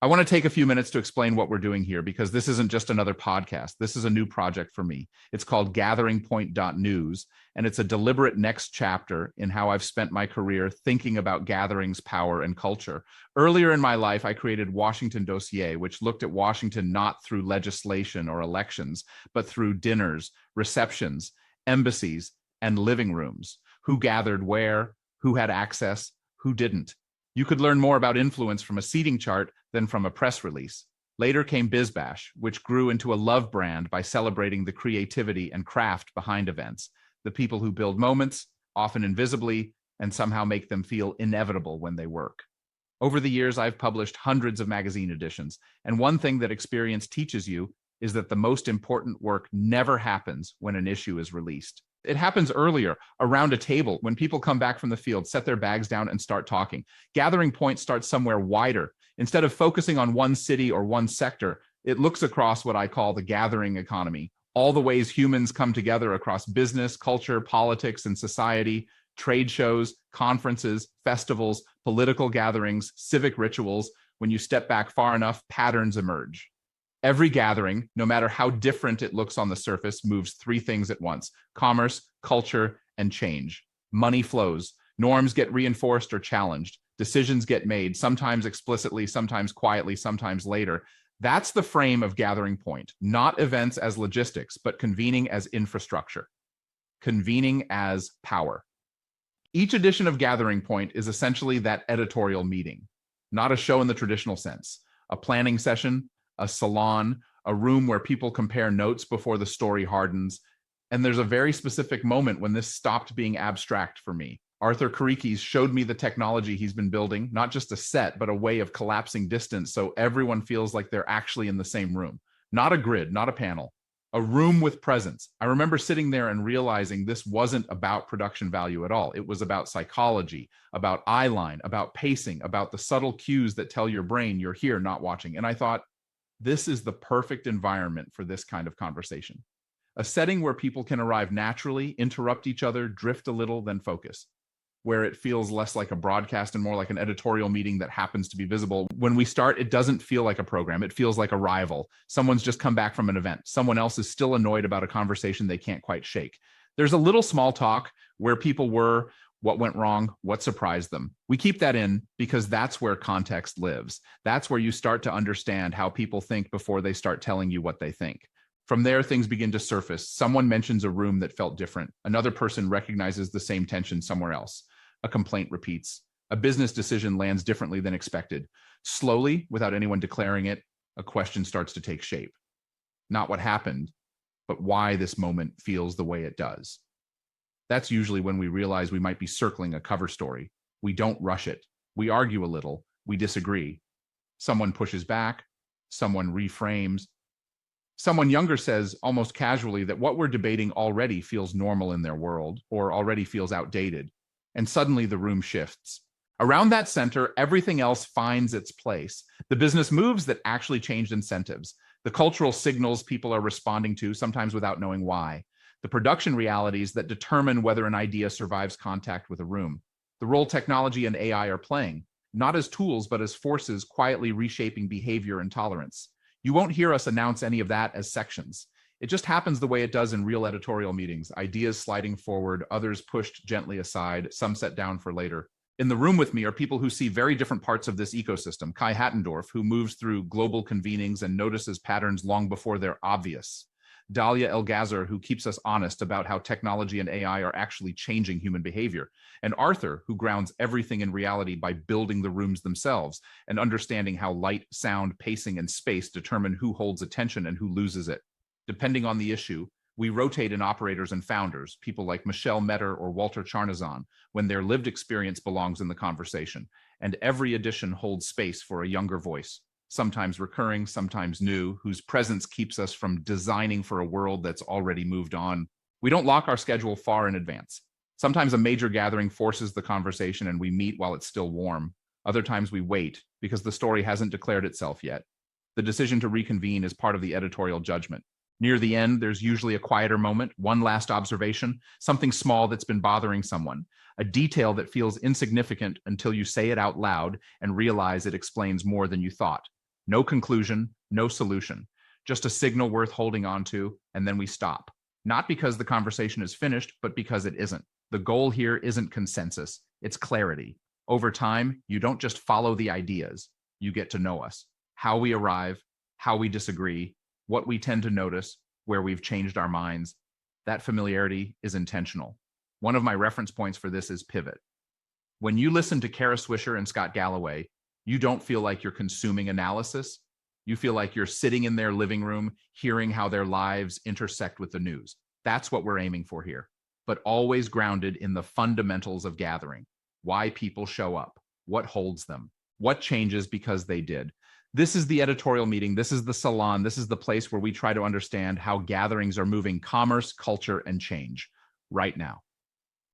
I want to take a few minutes to explain what we're doing here because this isn't just another podcast. This is a new project for me. It's called GatheringPoint.news, and it's a deliberate next chapter in how I've spent my career thinking about gatherings, power, and culture. Earlier in my life, I created Washington Dossier, which looked at Washington not through legislation or elections, but through dinners, receptions, embassies, and living rooms. Who gathered where, who had access, who didn't. You could learn more about influence from a seating chart than from a press release. Later came BizBash, which grew into a love brand by celebrating the creativity and craft behind events, the people who build moments, often invisibly, and somehow make them feel inevitable when they work. Over the years, I've published hundreds of magazine editions, and one thing that experience teaches you is that the most important work never happens when an issue is released. It happens earlier, around a table, when people come back from the field, set their bags down, and start talking. Gathering Point starts somewhere wider. Instead of focusing on one city or one sector, it looks across what I call the gathering economy, all the ways humans come together across business, culture, politics, and society, trade shows, conferences, festivals, political gatherings, civic rituals. When you step back far enough, patterns emerge. Every gathering, no matter how different it looks on the surface, moves three things at once: commerce, culture, and change. Money flows. Norms get reinforced or challenged. Decisions get made, sometimes explicitly, sometimes quietly, sometimes later. That's the frame of Gathering Point, not events as logistics, but convening as infrastructure, convening as power. Each edition of Gathering Point is essentially that editorial meeting, not a show in the traditional sense, a planning session, a salon, a room where people compare notes before the story hardens. And there's a very specific moment when this stopped being abstract for me. Arthur Karikes showed me the technology he's been building, not just a set, but a way of collapsing distance so everyone feels like they're actually in the same room. Not a grid, not a panel, a room with presence. I remember sitting there and realizing this wasn't about production value at all. It was about psychology, about eye line, about pacing, about the subtle cues that tell your brain you're here, not watching. And I thought, this is the perfect environment for this kind of conversation. A setting where people can arrive naturally, interrupt each other, drift a little, then focus. Where it feels less like a broadcast and more like an editorial meeting that happens to be visible. When we start, it doesn't feel like a program. It feels like a rival. Someone's just come back from an event. Someone else is still annoyed about a conversation they can't quite shake. There's a little small talk where people were, what went wrong, what surprised them. We keep that in because that's where context lives. That's where you start to understand how people think before they start telling you what they think. From there, things begin to surface. Someone mentions a room that felt different. Another person recognizes the same tension somewhere else. A complaint repeats. A business decision lands differently than expected. Slowly, without anyone declaring it, a question starts to take shape. Not what happened, but why this moment feels the way it does. That's usually when we realize we might be circling a cover story. We don't rush it. We argue a little. We disagree. Someone pushes back. Someone reframes. Someone younger says, almost casually, that what we're debating already feels normal in their world or already feels outdated. And suddenly the room shifts. Around that center, everything else finds its place. The business moves that actually changed incentives. The cultural signals people are responding to, sometimes without knowing why. The production realities that determine whether an idea survives contact with a room. The role technology and AI are playing, not as tools, but as forces quietly reshaping behavior and tolerance. You won't hear us announce any of that as sections. It just happens the way it does in real editorial meetings, ideas sliding forward, others pushed gently aside, some set down for later. In the room with me are people who see very different parts of this ecosystem. Kai Hattendorf, who moves through global convenings and notices patterns long before they're obvious. Dalia El-Gazer, who keeps us honest about how technology and AI are actually changing human behavior. And Arthur, who grounds everything in reality by building the rooms themselves and understanding how light, sound, pacing, and space determine who holds attention and who loses it. Depending on the issue, we rotate in operators and founders, people like Michelle Metter or Walter Charnazon, when their lived experience belongs in the conversation. And every edition holds space for a younger voice, sometimes recurring, sometimes new, whose presence keeps us from designing for a world that's already moved on. We don't lock our schedule far in advance. Sometimes a major gathering forces the conversation and we meet while it's still warm. Other times we wait because the story hasn't declared itself yet. The decision to reconvene is part of the editorial judgment. Near the end, there's usually a quieter moment, one last observation, something small that's been bothering someone, a detail that feels insignificant until you say it out loud and realize it explains more than you thought. No conclusion, no solution, just a signal worth holding on to, and then we stop. Not because the conversation is finished, but because it isn't. The goal here isn't consensus, it's clarity. Over time, you don't just follow the ideas, you get to know us, how we arrive, how we disagree, what we tend to notice, where we've changed our minds. That familiarity is intentional. One of my reference points for this is pivot. When you listen to Kara Swisher and Scott Galloway, you don't feel like you're consuming analysis. You feel like you're sitting in their living room, hearing how their lives intersect with the news. That's what we're aiming for here, but always grounded in the fundamentals of gathering. Why people show up, what holds them, what changes because they did. This is the editorial meeting. This is the salon. This is the place where we try to understand how gatherings are moving commerce, culture, and change right now.